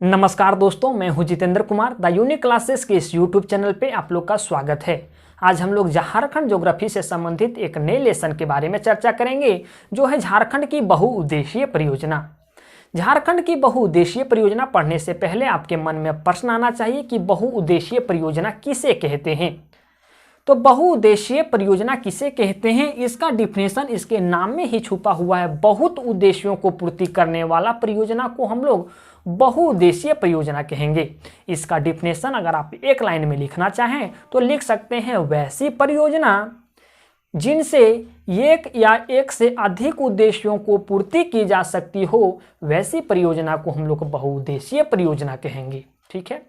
नमस्कार दोस्तों, मैं हूं Jitendra Kumar. The unique classes के इस यूट्यूब चैनल पे आप लोग का स्वागत है। आज हम लोग झारखंड ज्योग्राफी से संबंधित एक नए लेसन के बारे में चर्चा करेंगे, जो है झारखंड की बहुउद्देशीय परियोजना। झारखंड की बहुउद्देशीय परियोजना पढ़ने से पहले आपके मन में प्रश्न आना चाहिए कि बहुउद्देशीय परियोजना किसे कहते हैं। तो बहुउद्देशीय परियोजना किसे कहते हैं, इसका डिफिनेशन इसके नाम में ही छुपा हुआ है। बहुत उद्देश्यों को पूर्ति करने वाला परियोजना को हम लोग बहुउद्देशीय परियोजना कहेंगे। इसका डिफिनेशन अगर आप एक लाइन में लिखना चाहें तो लिख सकते हैं, वैसी परियोजना जिनसे एक या एक से अधिक उद्देश्यों को पूर्ति की जा सकती हो, वैसी परियोजना को हम लोग बहुउद्देशीय परियोजना कहेंगे। ठीक है,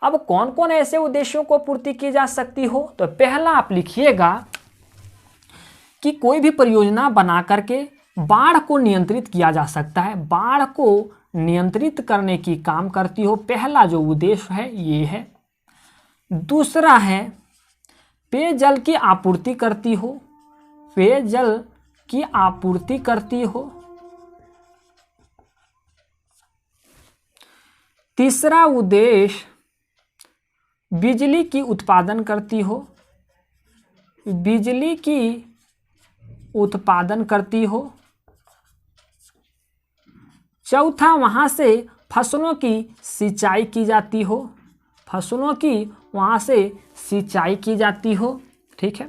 अब कौन कौन ऐसे उद्देश्यों को पूर्ति की जा सकती हो, तो पहला आप लिखिएगा कि कोई भी परियोजना बना करके बाढ़ को नियंत्रित किया जा सकता है। बाढ़ को नियंत्रित करने की काम करती हो, पहला जो उद्देश्य है ये है। दूसरा है पेयजल की आपूर्ति करती हो, पेयजल की आपूर्ति करती हो। तीसरा उद्देश्य बिजली की उत्पादन करती हो, बिजली की उत्पादन करती हो। चौथा वहाँ से फसलों की सिंचाई की जाती हो, फसलों की वहाँ से सिंचाई की जाती हो। ठीक है,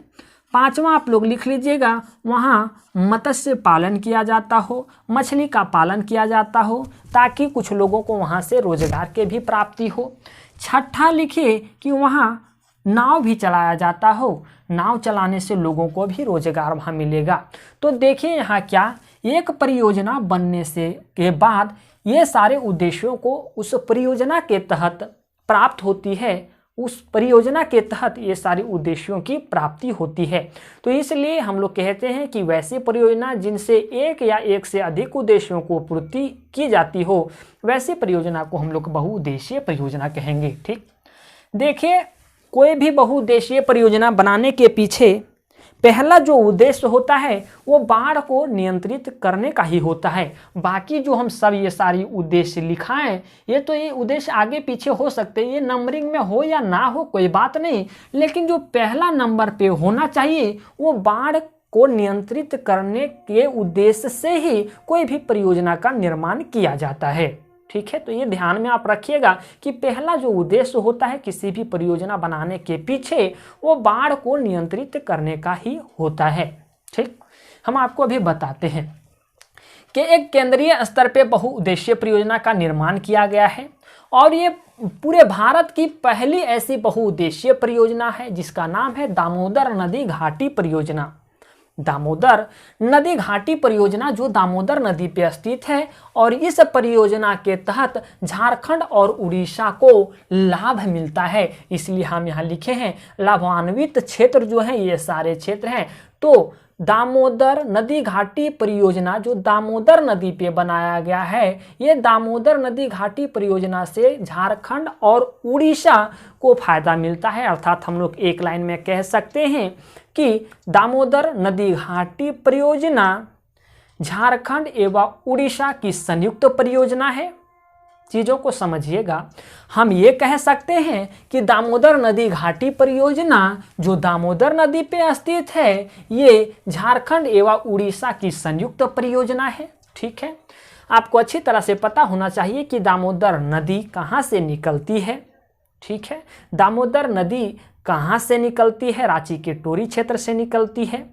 पांचवा आप लोग लिख लीजिएगा, वहाँ मत्स्य पालन किया जाता हो, मछली का पालन किया जाता हो, ताकि कुछ लोगों को वहाँ से रोजगार के भी प्राप्ति हो। छठा लिखिए कि वहाँ नाव भी चलाया जाता हो, नाव चलाने से लोगों को भी रोजगार वहाँ मिलेगा। तो देखिए यहाँ क्या, एक परियोजना बनने से के बाद ये सारे उद्देश्यों को उस परियोजना के तहत प्राप्त होती है, उस परियोजना के तहत ये सारे उद्देश्यों की प्राप्ति होती है। तो इसलिए हम लोग कहते हैं कि वैसी परियोजना जिनसे एक या एक से अधिक उद्देश्यों को पूर्ति की जाती हो, वैसी परियोजना को हम लोग बहुउद्देशीय परियोजना कहेंगे। ठीक, देखिए कोई भी बहुउद्देशीय परियोजना बनाने के पीछे पहला जो उद्देश्य होता है वो बाढ़ को नियंत्रित करने का ही होता है। बाकी जो हम सब ये सारी उद्देश्य लिखाएं, ये उद्देश्य आगे पीछे हो सकते हैं, ये नंबरिंग में हो या ना हो कोई बात नहीं, लेकिन जो पहला नंबर पे होना चाहिए वो बाढ़ को नियंत्रित करने के उद्देश्य से ही कोई भी परियोजना का निर्माण किया जाता है। ठीक है, तो ये ध्यान में आप रखिएगा कि पहला जो उद्देश्य होता है किसी भी परियोजना बनाने के पीछे वो बाढ़ को नियंत्रित करने का ही होता है। ठीक, हम आपको अभी बताते हैं कि एक केंद्रीय स्तर पे बहुउद्देशीय परियोजना का निर्माण किया गया है और ये पूरे भारत की पहली ऐसी बहुउद्देशीय परियोजना है जिसका नाम है दामोदर नदी घाटी परियोजना। दामोदर नदी घाटी परियोजना जो दामोदर नदी पे स्थित है और इस परियोजना के तहत झारखंड और उड़ीसा को लाभ मिलता है, इसलिए हम यहाँ लिखे हैं लाभान्वित क्षेत्र जो है ये सारे क्षेत्र हैं। तो दामोदर नदी घाटी परियोजना जो दामोदर नदी पे बनाया गया है, ये दामोदर नदी घाटी परियोजना से झारखंड और उड़ीसा को फायदा मिलता है। अर्थात हम लोग एक लाइन में कह सकते हैं कि दामोदर नदी घाटी परियोजना झारखंड एवं उड़ीसा की संयुक्त परियोजना है। चीज़ों को समझिएगा, हम ये कह सकते हैं कि दामोदर नदी घाटी परियोजना जो दामोदर नदी पे स्थित है ये झारखंड एवं उड़ीसा की संयुक्त परियोजना है। ठीक है, आपको अच्छी तरह से पता होना चाहिए कि दामोदर नदी कहाँ से निकलती है। ठीक है, दामोदर नदी कहाँ से निकलती है, रांची के टोरी क्षेत्र से निकलती है।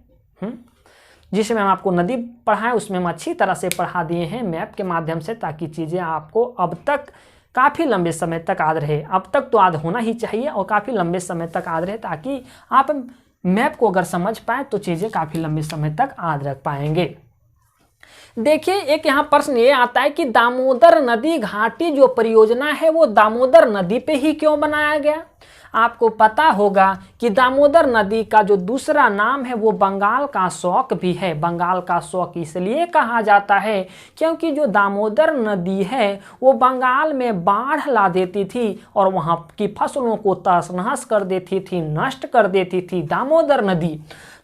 जिसमें हम आपको नदी पढ़ाएं उसमें हम अच्छी तरह से पढ़ा दिए हैं मैप के माध्यम से, ताकि चीज़ें आपको अब तक काफ़ी लंबे समय तक याद रहे। अब तक तो याद होना ही चाहिए और काफ़ी लंबे समय तक याद रहे, ताकि आप मैप को अगर समझ पाए तो चीज़ें काफ़ी लंबे समय तक याद रख पाएंगे। देखिए एक यहाँ प्रश्न ये आता है कि दामोदर नदी घाटी जो परियोजना है वो दामोदर नदी पे ही क्यों बनाया गया। आपको पता होगा कि दामोदर नदी का जो दूसरा नाम है वो बंगाल का शौक भी है। बंगाल का शौक इसलिए कहा जाता है क्योंकि जो दामोदर नदी है वो बंगाल में बाढ़ ला देती थी और वहाँ की फसलों को तहस नहस कर देती थी, नष्ट कर देती थी। दामोदर नदी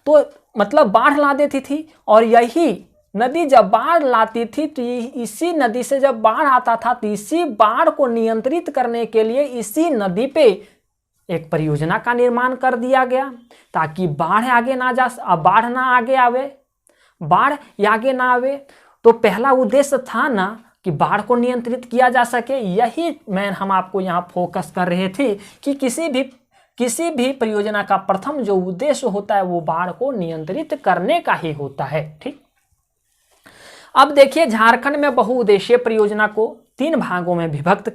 तो मतलब बाढ़ ला देती थी और यही नदी जब बाढ़ लाती थी तो इसी नदी से जब बाढ़ आता था तो इसी बाढ़ को नियंत्रित करने के लिए इसी नदी पे एक परियोजना का निर्माण कर दिया गया ताकि बाढ़ आगे ना जा, बाढ़ ना आगे आवे, बाढ़ आगे ना आवे। तो पहला उद्देश्य था ना कि बाढ़ को नियंत्रित किया जा सके। यही हम आपको यहाँ फोकस कर रहे थे कि किसी भी परियोजना का प्रथम जो उद्देश्य होता है वो बाढ़ को नियंत्रित करने का ही होता है। ठीक, अब देखिए झारखंड में बहुउद्देशीय परियोजना को 3 भागों में विभक्त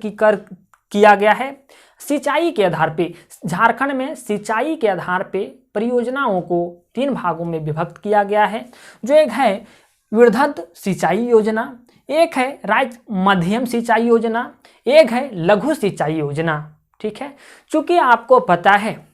किया गया है सिंचाई के आधार पे। झारखंड में सिंचाई के आधार पे परियोजनाओं को 3 भागों में विभक्त किया गया है, जो एक है वृहद सिंचाई योजना, एक है राज्य मध्यम सिंचाई योजना, एक है लघु सिंचाई योजना। ठीक है, चूंकि आपको पता है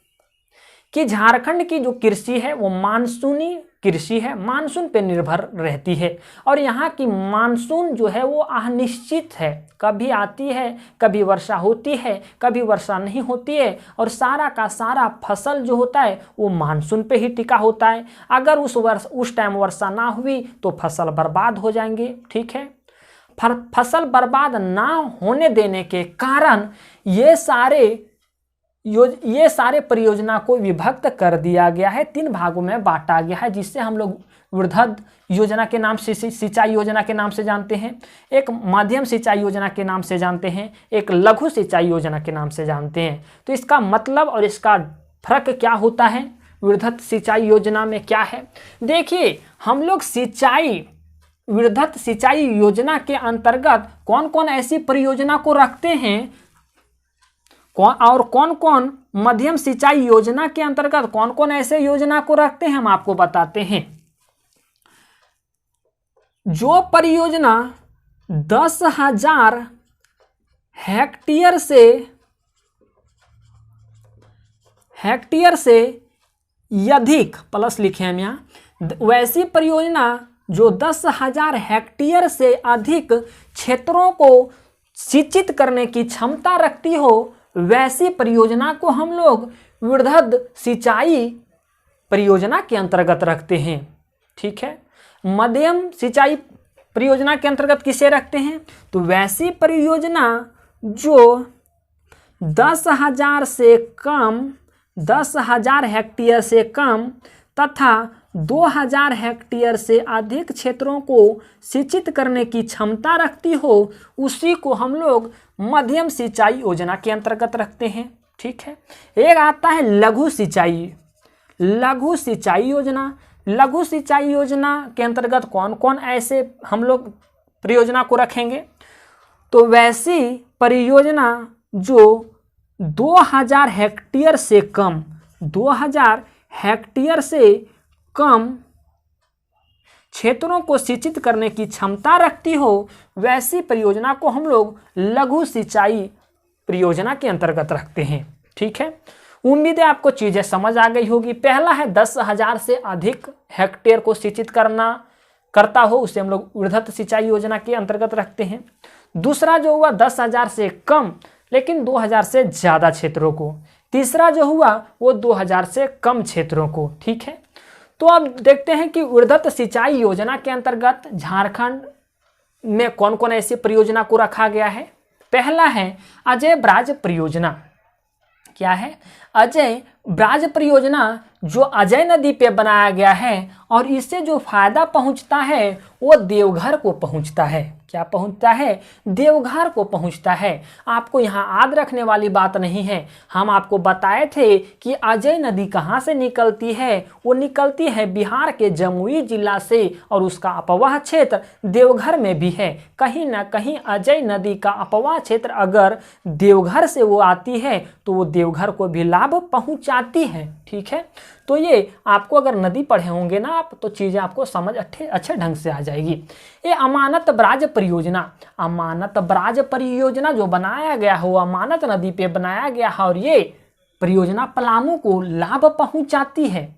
कि झारखंड की जो कृषि है वो मानसूनी कृषि है, मानसून पे निर्भर रहती है और यहाँ की मानसून जो है वो अनिश्चित है, कभी आती है, कभी वर्षा होती है, कभी वर्षा नहीं होती है और सारा का सारा फसल जो होता है वो मानसून पे ही टिका होता है। अगर उस टाइम वर्षा ना हुई तो फसल बर्बाद हो जाएंगे। ठीक है, फसल बर्बाद ना होने देने के कारण ये सारे परियोजना को विभक्त कर दिया गया है, 3 भागों में बांटा गया है, जिससे हम लोग वृहद योजना के नाम से, सिंचाई योजना के नाम से जानते हैं, एक मध्यम सिंचाई योजना के नाम से जानते हैं, एक लघु सिंचाई योजना के नाम से जानते हैं। तो इसका मतलब और इसका फर्क क्या होता है वृहद सिंचाई योजना में क्या है? देखिए, हम लोग वृहद सिंचाई योजना के अंतर्गत कौन कौन ऐसी परियोजना को रखते हैं और कौन कौन मध्यम सिंचाई योजना के अंतर्गत कौन कौन ऐसे योजना को रखते हैं, हम आपको बताते हैं। जो परियोजना 10,000 हेक्टेयर से अधिक, प्लस लिखे हम यहाँ, वैसी परियोजना जो 10,000 हेक्टेयर से अधिक क्षेत्रों को सिंचित करने की क्षमता रखती हो, वैसी परियोजना को हम लोग वृहद सिंचाई परियोजना के अंतर्गत रखते हैं। ठीक है, मध्यम सिंचाई परियोजना के अंतर्गत किसे रखते हैं? तो वैसी परियोजना जो 10,000 से कम, 10,000 हेक्टेयर से कम तथा 2,000 हेक्टेयर से अधिक क्षेत्रों को सिंचित करने की क्षमता रखती हो, उसी को हम लोग मध्यम सिंचाई योजना के अंतर्गत रखते हैं। ठीक है, एक आता है लघु सिंचाई योजना। लघु सिंचाई योजना के अंतर्गत कौन कौन ऐसे हम लोग परियोजना को रखेंगे? तो वैसी परियोजना जो 2,000 हेक्टेयर से कम, 2,000 हेक्टेयर से कम क्षेत्रों को सिंचित करने की क्षमता रखती हो, वैसी परियोजना को हम लोग लघु सिंचाई परियोजना के अंतर्गत रखते हैं। ठीक है, उम्मीद है आपको चीजें समझ आ गई होगी। पहला है 10,000 से अधिक हेक्टेयर को सिंचित करता हो, उसे हम लोग वृहद सिंचाई योजना के अंतर्गत रखते हैं। दूसरा जो हुआ 10,000 से कम लेकिन 2,000 से ज्यादा क्षेत्रों को। तीसरा जो हुआ वो 2,000 से कम क्षेत्रों को। ठीक है, तो अब देखते हैं कि वृहद सिंचाई योजना के अंतर्गत झारखंड में कौन कौन ऐसी परियोजना को रखा गया है। पहला है अजय ब्राज परियोजना। क्या है? अजय ब्राज परियोजना, जो अजय नदी पे बनाया गया है और इससे जो फायदा पहुंचता है वो देवघर को पहुंचता है। क्या पहुंचता है? देवघर को पहुंचता है। आपको यहाँ याद रखने वाली बात नहीं है, हम आपको बताए थे कि अजय नदी कहाँ से निकलती है। वो निकलती है बिहार के जमुई जिला से और उसका अपवाह क्षेत्र देवघर में भी है। कहीं ना कहीं अजय नदी का अपवाह क्षेत्र अगर देवघर से वो आती है तो वो देवघर को भी लाभ पहुँचाती है। ठीक है, तो ये आपको अगर नदी पढ़े होंगे ना आप, तो चीज़ें आपको समझ अच्छे ढंग से आ जाएगी। ये अमानत ब्राज परियोजना जो बनाया गया है वो अमानत नदी पे बनाया गया है और ये परियोजना पलामू को लाभ पहुंचाती है।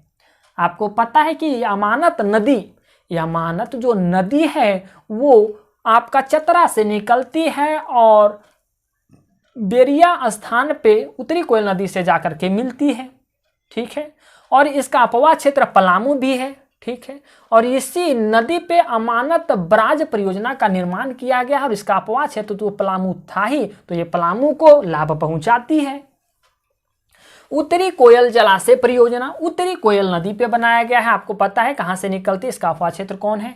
आपको पता है कि अमानत जो नदी है वो आपका चतरा से निकलती है और बेरिया स्थान पे उत्तरी कोयल नदी से जाकर के मिलती है। ठीक है, और इसका अपवाह क्षेत्र पलामू भी है। ठीक है। और इसी नदी पे अमानत बराज परियोजना का निर्माण किया गया और इसका अपवाह क्षेत्र तो पलामू था ही, तो ये पलामू को लाभ पहुंचाती है। उत्तरी कोयल जलाशय परियोजना उत्तरी कोयल नदी पे बनाया गया है, आपको पता है कहां से निकलती है, इसका अपवाह क्षेत्र कौन है,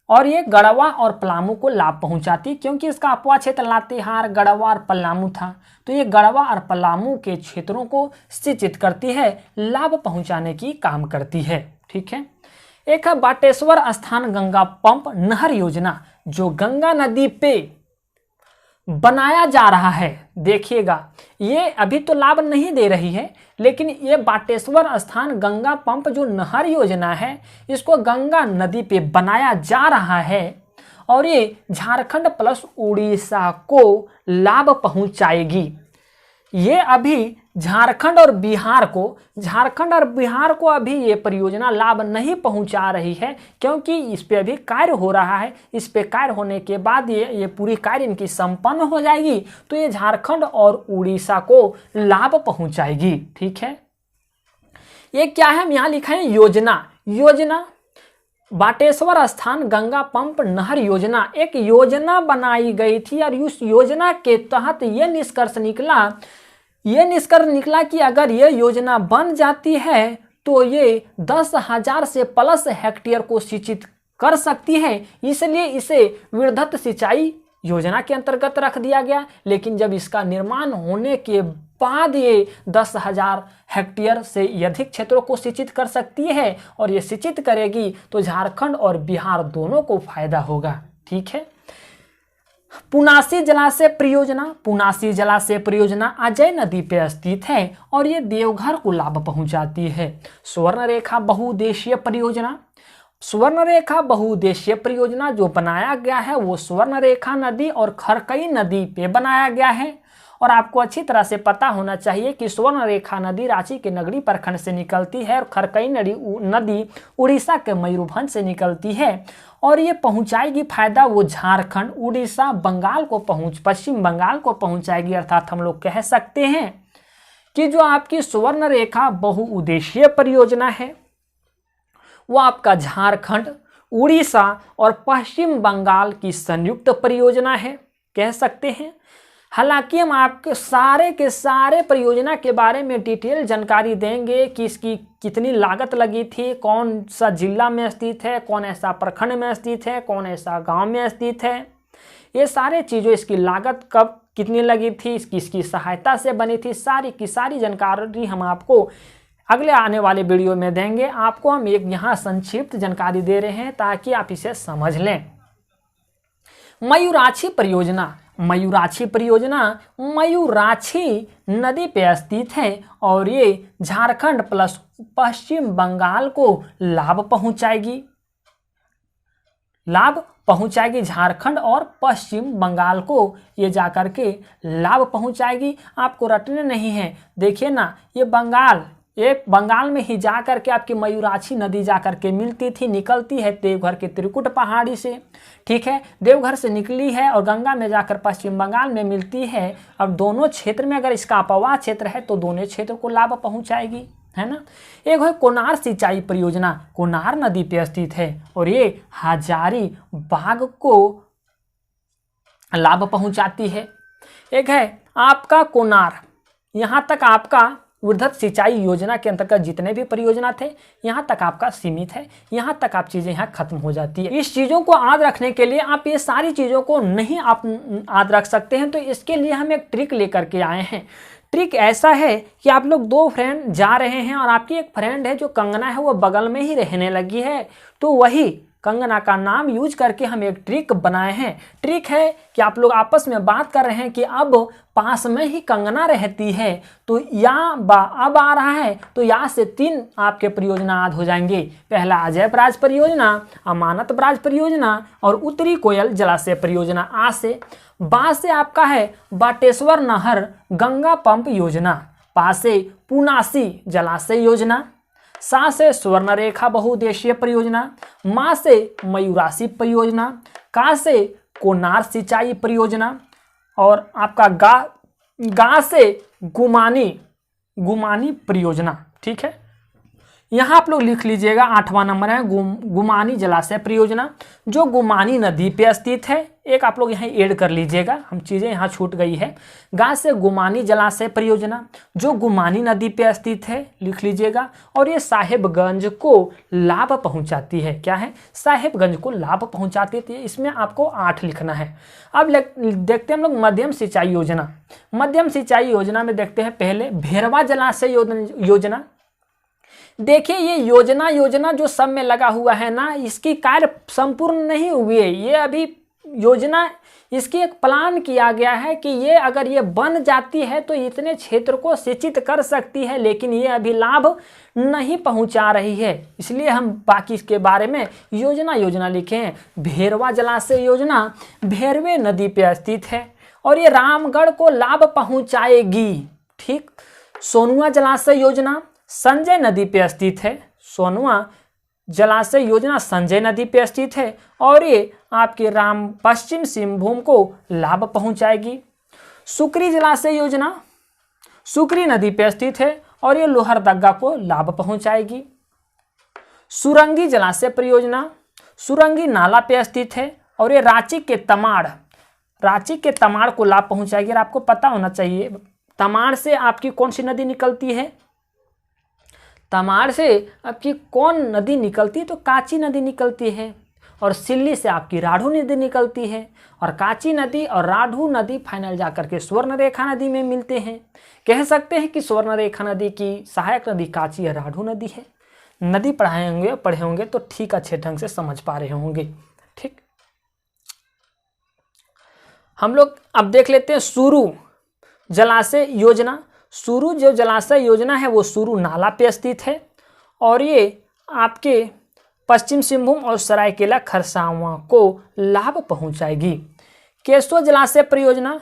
और ये गढ़वा और पलामू को लाभ पहुंचाती, क्योंकि इसका अपवाह क्षेत्र लातेहार, गढ़वा और पलामू था, तो ये गढ़वा और पलामू के क्षेत्रों को सिंचित करती है, लाभ पहुंचाने की काम करती है। ठीक है। एक है बाटेश्वर स्थान गंगा पंप नहर योजना, जो गंगा नदी पे बनाया जा रहा है। देखिएगा, ये अभी तो लाभ नहीं दे रही है, लेकिन ये बाटेश्वर स्थान गंगा पंप जो नहर योजना है, इसको गंगा नदी पे बनाया जा रहा है और ये झारखंड प्लस उड़ीसा को लाभ पहुंचाएगी। ये अभी झारखंड और बिहार को अभी ये परियोजना लाभ नहीं पहुंचा रही है, क्योंकि इस पे अभी कार्य हो रहा है। इस पे कार्य होने के बाद ये पूरी कार्य इनकी संपन्न हो जाएगी, तो ये झारखंड और उड़ीसा को लाभ पहुंचाएगी। ठीक है। ये क्या है, हम यहाँ लिखा है योजना बाटेश्वर स्थान गंगा पंप नहर योजना, एक योजना बनाई गई थी और उस योजना के तहत ये निष्कर्ष निकला कि अगर ये योजना बन जाती है तो ये 10,000 से प्लस हेक्टेयर को सिंचित कर सकती है, इसलिए इसे वृहद सिंचाई योजना के अंतर्गत रख दिया गया। लेकिन जब इसका निर्माण होने के बाद ये 10,000 हेक्टेयर से अधिक क्षेत्रों को सिंचित कर सकती है और ये सिंचित करेगी तो झारखंड और बिहार दोनों को फायदा होगा। ठीक है। पुनासी जलाशय परियोजना अजय नदी पे स्थित है और ये देवघर को लाभ पहुंचाती है। स्वर्णरेखा बहुउद्देशीय परियोजना जो बनाया गया है वो स्वर्णरेखा नदी और खरकई नदी पे बनाया गया है। और आपको अच्छी तरह से पता होना चाहिए कि स्वर्णरेखा नदी रांची के नगरी प्रखंड से निकलती है और खरकई नदी उड़ीसा के मयूरभंज से निकलती है और ये पहुंचाएगी फायदा वो झारखंड, उड़ीसा, पश्चिम बंगाल को पहुंचाएगी। अर्थात हम लोग कह सकते हैं कि जो आपकी स्वर्णरेखा बहुउद्देशीय परियोजना है वो आपका झारखंड, उड़ीसा और पश्चिम बंगाल की संयुक्त परियोजना है, कह सकते हैं। हालांकि हम आपके सारे के सारे परियोजना के बारे में डिटेल जानकारी देंगे कि इसकी कितनी लागत लगी थी, कौन सा जिला में स्थित है, कौन ऐसा प्रखंड में स्थित है, कौन ऐसा गांव में स्थित है, ये सारे चीज़ों, इसकी लागत कब कितनी लगी थी, इसकी सहायता से बनी थी, सारी की सारी जानकारी हम आपको अगले आने वाले वीडियो में देंगे। आपको हम एक यहाँ संक्षिप्त जानकारी दे रहे हैं ताकि आप इसे समझ लें। मयूराक्षी परियोजना मयूराक्षी नदी पे स्थित है और ये झारखंड प्लस पश्चिम बंगाल को लाभ पहुंचाएगी। झारखंड और पश्चिम बंगाल को ये जाकर के लाभ पहुंचाएगी। आपको रटने नहीं है, देखिए ना, ये बंगाल में ही जाकर के आपकी मयूराक्षी नदी जाकर के मिलती थी, निकलती है देवघर के त्रिकुट पहाड़ी से। ठीक है, देवघर से निकली है और गंगा में जाकर पश्चिम बंगाल में मिलती है। अब दोनों क्षेत्र में अगर इसका अपवाह क्षेत्र है तो दोनों क्षेत्र को लाभ पहुंचाएगी, है ना। एक है कोनार सिंचाई परियोजना, कोनार नदी पे स्थित है और ये हजारीबाग को लाभ पहुंचाती है। एक है आपका कोनार, यहाँ तक आपका वृहद सिंचाई योजना के अंतर्गत जितने भी परियोजना थे यहाँ तक आपका सीमित है, यहाँ तक आप चीज़ें यहाँ खत्म हो जाती है। इस चीज़ों को याद रखने के लिए आप ये सारी चीज़ों को नहीं आप याद रख सकते हैं, तो इसके लिए हम एक ट्रिक लेकर के आए हैं। ट्रिक ऐसा है कि आप लोग 2 फ्रेंड जा रहे हैं और आपकी एक फ्रेंड है जो कंगना है वो बगल में ही रहने लगी है, तो वही कंगना का नाम यूज करके हम एक ट्रिक बनाए हैं। ट्रिक है कि आप लोग आपस में बात कर रहे हैं कि अब पास में ही कंगना रहती है, तो अब आ रहा है तो या से 3 आपके परियोजना याद हो जाएंगे। पहला अजय बराज परियोजना, अमानत बराज परियोजना और उत्तरी कोयल जलाशय परियोजना। आ से बा से आपका है बाटेश्वर नहर गंगा पंप योजना, पा से पुनासी जलाशय योजना, सा से स्वर्णरेखा बहुउद्देशीय परियोजना, मा से मयूराक्षी परियोजना, का से कोनार सिंचाई परियोजना और आपका गा से गुमानी परियोजना। ठीक है, यहाँ आप लोग लिख लीजिएगा 8वां नंबर है गुमानी जलाशय परियोजना, जो गुमानी नदी पे स्थित है। एक आप लोग यहाँ ऐड कर लीजिएगा, हम चीज़ें यहाँ छूट गई है। गा से गुमानी जलाशय परियोजना जो गुमानी नदी पे स्थित है, लिख लीजिएगा। और ये साहेबगंज को लाभ पहुँचाती है। क्या है? साहेबगंज को लाभ पहुँचाती है। इसमें आपको 8 लिखना है। अब देखते हैं हम लोग मध्यम सिंचाई योजना। मध्यम सिंचाई योजना में देखते हैं पहले भेरवा जलाशय योजना। देखिए ये योजना जो सब में लगा हुआ है ना, इसकी कार्य संपूर्ण नहीं हुई है। ये अभी योजना, इसकी एक प्लान किया गया है कि ये अगर ये बन जाती है तो इतने क्षेत्र को सिंचित कर सकती है, लेकिन ये अभी लाभ नहीं पहुंचा रही है। इसलिए हम बाकी इसके बारे में योजना लिखे हैं। भेरवा जलाशय योजना भेरवे नदी पे स्थित है और ये रामगढ़ को लाभ पहुंचाएगी। ठीक। सोनुआ जलाशय योजना संजय नदी पे स्थित है। सोनुआ जलाशय योजना संजय नदी पे स्थित है और ये आपके पश्चिम सिंहभूम को लाभ पहुंचाएगी। सुकरी जलाशय योजना सुकरी नदी पे स्थित है और ये लोहरदगा को लाभ पहुंचाएगी। सुरंगी जलाशय परियोजना सुरंगी नाला पे स्थित है और ये रांची के तमाड़ को लाभ पहुंचाएगी। और आपको पता होना चाहिए तमाड़ से आपकी कौन सी नदी निकलती है? तमाड़ से आपकी कौन नदी निकलती है? तो काची नदी निकलती है। और सिल्ली से आपकी राढ़ू नदी निकलती है। और काची नदी और राढ़ू नदी फाइनल जाकर के स्वर्णरेखा नदी में मिलते हैं। कह सकते हैं कि स्वर्णरेखा नदी की सहायक नदी काची या राढ़ू नदी है। नदी पढ़े होंगे तो ठीक अच्छे ढंग से समझ पा रहे होंगे। ठीक। हम लोग अब देख लेते हैं सुरू जलाशय योजना। सुरू जो जलाशय योजना है वो सुरू नाला पे स्थित है और ये आपके पश्चिम सिंहभूम और सरायकेला खरसावां को लाभ पहुंचाएगी। केसो जलाशय परियोजना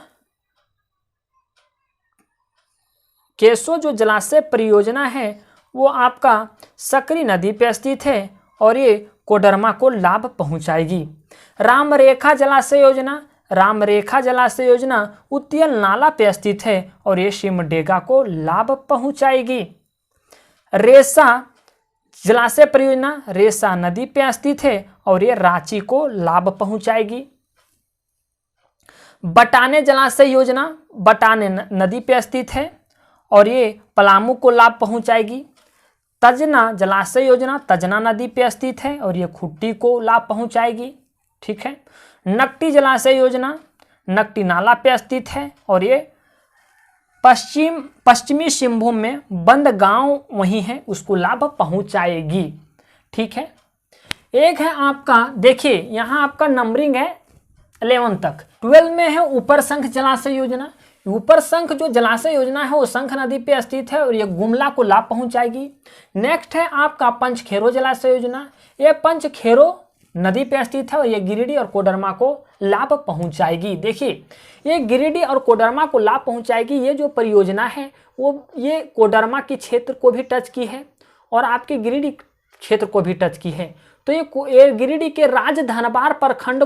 केसो जो जलाशय परियोजना है वो आपका सकरी नदी पे स्थित है और ये कोडरमा को लाभ पहुंचाएगी। रामरेखा जलाशय योजना उतियल नाला पे स्थित है और ये सिमडेगा को लाभ पहुंचाएगी। रेसा जलाशय परियोजना रेसा नदी पे स्थित है और ये रांची को लाभ पहुंचाएगी। बटाने जलाशय योजना बटाने नदी पे स्थित है और ये पलामू को लाभ पहुंचाएगी। तजना जलाशय योजना तजना नदी पे स्थित है और ये खुट्टी को लाभ पहुंचाएगी। ठीक है। नकटी जलाशय योजना नकटी नाला पे स्थित है और ये पश्चिमी सिंहभूम में बंद गांव वही है, उसको लाभ पहुंचाएगी। ठीक है। एक है आपका, देखिए यहाँ आपका नंबरिंग है 11 तक। 12 में है ऊपर शंख जलाशय योजना। ऊपर शंख जो जलाशय योजना है वो शंख नदी पे स्थित है और ये गुमला को लाभ पहुंचाएगी। नेक्स्ट है आपका पंचखेरो जलाशय योजना। ये पंचखेरो नदी पे स्थित है और ये गिरिडीह और कोडरमा को लाभ पहुंचाएगी। देखिए ये गिरिडीह और कोडरमा को लाभ पहुंचाएगी। ये जो परियोजना है वो ये कोडरमा के क्षेत्र को भी टच की है और आपके गिरिडीह क्षेत्र को भी टच की है। तो ये गिरिडीह के राजधनवार प्रखंड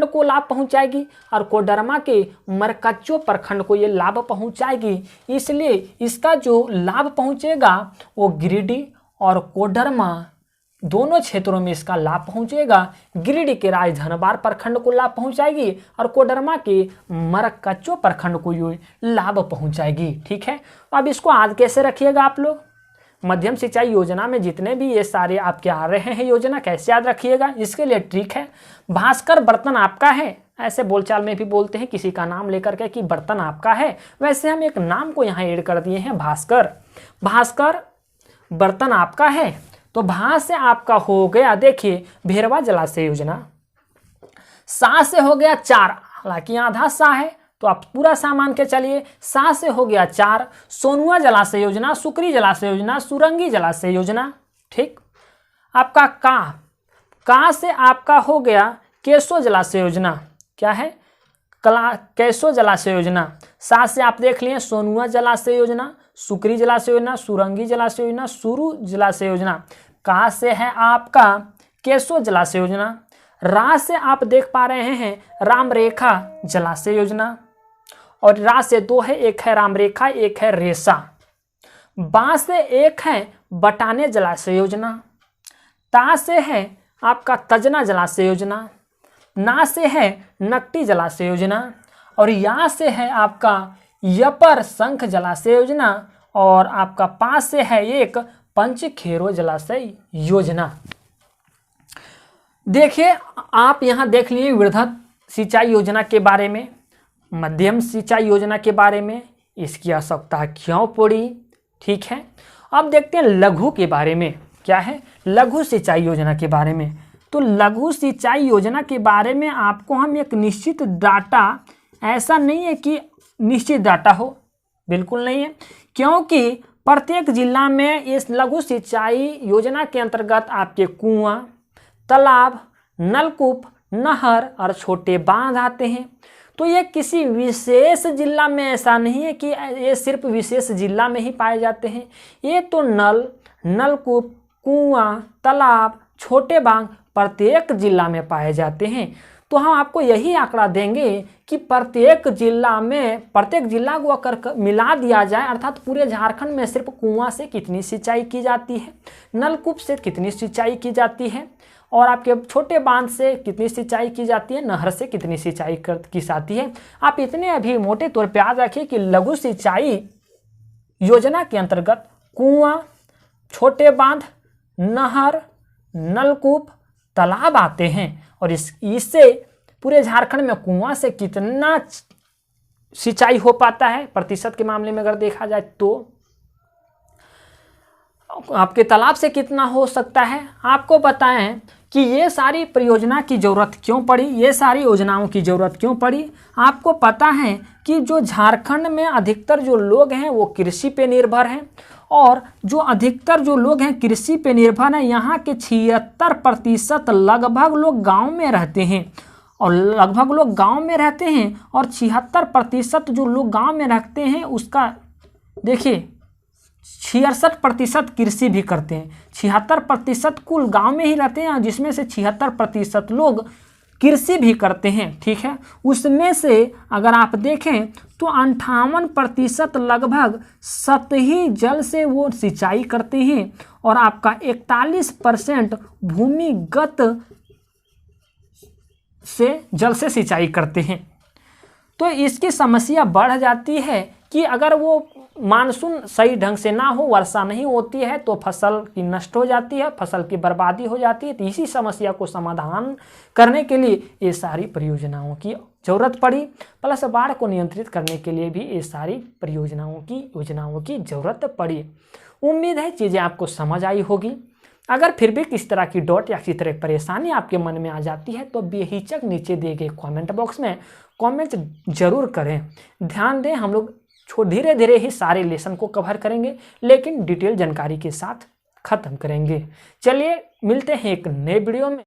को लाभ पहुंचाएगी और कोडरमा के मरकच्चो प्रखंड को ये लाभ पहुंचाएगी। इसलिए इसका जो लाभ पहुंचेगा वो गिरिडीह और कोडरमा दोनों क्षेत्रों में इसका लाभ पहुंचेगा। गिरिडीह के राजधनवार प्रखंड को लाभ पहुंचाएगी और कोडरमा के मरकच्चो प्रखंड को ये लाभ पहुंचाएगी। ठीक है। अब इसको आज कैसे रखिएगा आप लोग? मध्यम सिंचाई योजना में जितने भी ये सारे आपके आ रहे हैं योजना, कैसे याद रखिएगा? इसके लिए ट्रिक है, भास्कर बर्तन आपका है, ऐसे बोलचाल में भी बोलते हैं किसी का नाम लेकर के कि बर्तन आपका है, वैसे हम एक नाम को यहाँ ऐड कर दिए हैं भास्कर। भास्कर बर्तन आपका है तो भा से आपका हो गया, देखिए भेरवा जलाशय योजना। सा से हो गया 4, हालांकि आधा सा है तो आप पूरा सा मान के चलिए। सा से हो गया 4। सोनुआ जलाशय योजना, सुकरी जलाशय योजना, सुरंगी जलाशय योजना। ठीक। आपका का से आपका हो गया केसो जलाशय योजना। क्या है? कैसो जलाशय योजना। सा से आप देख लिए सोनुआ जलाशय योजना, सुकरी जलाशय योजना, सुरंगी जलाशय योजना, सुरू जलाशय योजना। का से है आपका केसो जलाशय योजना। रा से आप देख पा रहे हैं रामरेखा जलाशय योजना और रा से 2 है, एक है रामरेखा, एक है रेसा। बा से एक है बटाने जलाशय योजना, ता से है आपका तजना जलाशय योजना, ना से है नकटी जलाशय योजना, और या से है आपका यपर शंख जलाशय योजना, और आपका पा से है एक पंचखेरो जलाशय योजना। देखिए आप यहाँ देख लिए वृहद सिंचाई योजना के बारे में, मध्यम सिंचाई योजना के बारे में, इसकी आवश्यकता क्यों पड़ी। ठीक है, अब देखते हैं लघु के बारे में। क्या है लघु सिंचाई योजना के बारे में। तो लघु सिंचाई योजना के बारे में आपको हम एक निश्चित डाटा, ऐसा नहीं है कि निश्चित डाटा हो, बिल्कुल नहीं है, क्योंकि प्रत्येक जिला में इस लघु सिंचाई योजना के अंतर्गत आपके कुआं, तालाब, नलकूप, नहर और छोटे बांध आते हैं। तो ये किसी विशेष जिला में ऐसा नहीं है कि ये सिर्फ विशेष जिला में ही पाए जाते हैं। ये तो नल, नलकूप, कुआं, तालाब, छोटे बांध प्रत्येक जिला में पाए जाते हैं। तो हम आपको यही आंकड़ा देंगे कि प्रत्येक जिला को अगर मिला दिया जाए, अर्थात पूरे झारखंड में सिर्फ कुआं से कितनी सिंचाई की जाती है, नलकूप से कितनी सिंचाई की जाती है, और आपके छोटे बांध से कितनी सिंचाई की जाती है, नहर से कितनी सिंचाई की जाती है। आप इतने अभी मोटे तौर पे याद रखिए कि लघु सिंचाई योजना के अंतर्गत कुआं, छोटे बांध, नहर, नलकूप, तालाब आते हैं। और इससे पूरे झारखंड में कुआं से कितना सिंचाई हो पाता है प्रतिशत के मामले में अगर देखा जाए तो, आपके तालाब से कितना हो सकता है। आपको बताएं कि ये सारी परियोजना की ज़रूरत क्यों पड़ी, ये सारी योजनाओं की ज़रूरत क्यों पड़ी। आपको पता है कि जो झारखंड में अधिकतर जो लोग हैं वो कृषि पे निर्भर हैं, और जो अधिकतर जो लोग हैं कृषि पे निर्भर हैं, यहाँ के 76% लगभग लोग गांव में रहते हैं, और लगभग लोग गांव में रहते हैं, और 76% जो लोग गांव में रहते हैं उसका देखिए 66% कृषि भी करते हैं। 76% कुल गांव में ही रहते हैं, जिसमें से 76% लोग कृषि भी करते हैं। ठीक है, उसमें से अगर आप देखें तो 58% लगभग सतही जल से वो सिंचाई करते हैं, और आपका 41% भूमिगत से जल से सिंचाई करते हैं। तो इसकी समस्या बढ़ जाती है कि अगर वो मानसून सही ढंग से ना हो, वर्षा नहीं होती है, तो फसल की नष्ट हो जाती है, फसल की बर्बादी हो जाती है। तो इसी समस्या को समाधान करने के लिए ये सारी परियोजनाओं की ज़रूरत पड़ी, प्लस बाढ़ को नियंत्रित करने के लिए भी ये सारी योजनाओं की ज़रूरत पड़ी। उम्मीद है चीज़ें आपको समझ आई होगी। अगर फिर भी किस तरह की डॉट या किसी तरह की परेशानी आपके मन में आ जाती है तो बेहिचक नीचे दिए गए कमेंट बॉक्स में कमेंट जरूर करें। ध्यान दें, हम लोग धीरे धीरे ही सारे लेसन को कवर करेंगे, लेकिन डिटेल जानकारी के साथ ख़त्म करेंगे। चलिए मिलते हैं एक नए वीडियो में।